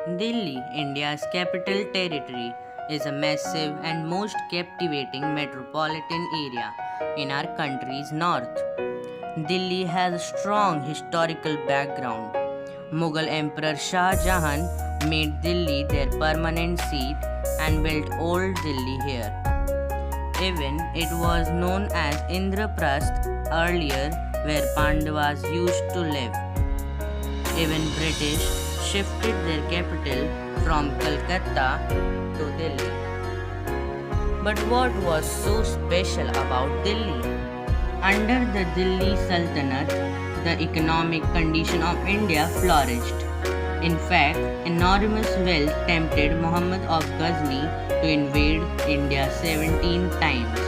Delhi, India's capital territory, is a massive and most captivating metropolitan area in our country's north. Delhi has a strong historical background. Mughal Emperor Shah Jahan made Delhi their permanent seat and built Old Delhi here. Even it was known as Indraprasth earlier, where Pandavas used to live. Even British shifted their capital from Calcutta to Delhi. But what was so special about Delhi? Under the Delhi Sultanate, the economic condition of India flourished. In fact, enormous wealth tempted Muhammad of Ghazni to invade India 17 times.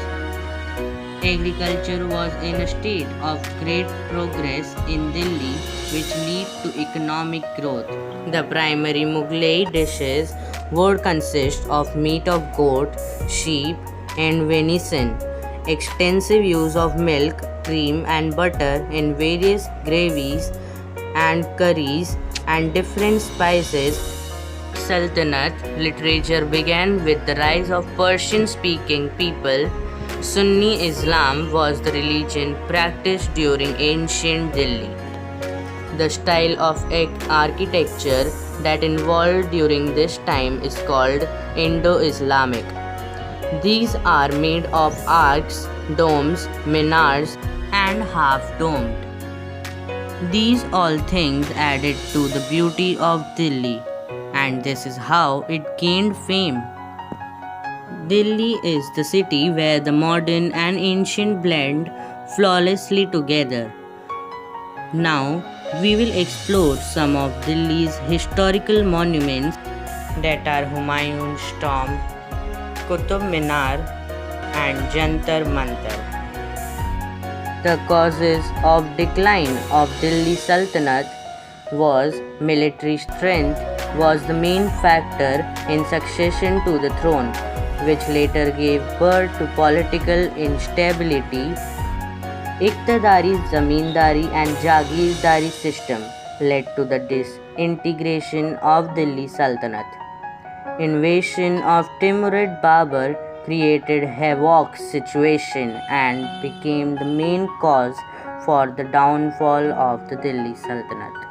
Agriculture was in a state of great progress in Delhi, which led to economic growth. The primary Mughlai dishes would consist of meat of goat, sheep, and venison, extensive use of milk, cream, and butter in various gravies and curries, and different spices. Sultanate literature began with the rise of Persian speaking people. Sunni Islam was the religion practiced during ancient Delhi. The style of architecture that evolved during this time is called Indo Islamic. These are made of arcs, domes, minars, and half domed. These all things added to the beauty of Delhi, and this is how it gained fame. Delhi is the city where the modern and ancient blend flawlessly together. Now, we will explore some of Delhi's historical monuments that are Humayun's tomb, Qutub Minar, and Jantar Mantar. The causes of decline of Delhi Sultanate was military strength was the main factor in succession to the throne, which later gave birth to political instability. Iqtidari Zamindari and Jagirdari system led to the disintegration of Delhi Sultanate. Invasion of Timurid Babur created havoc situation and became the main cause for the downfall of the Delhi Sultanate.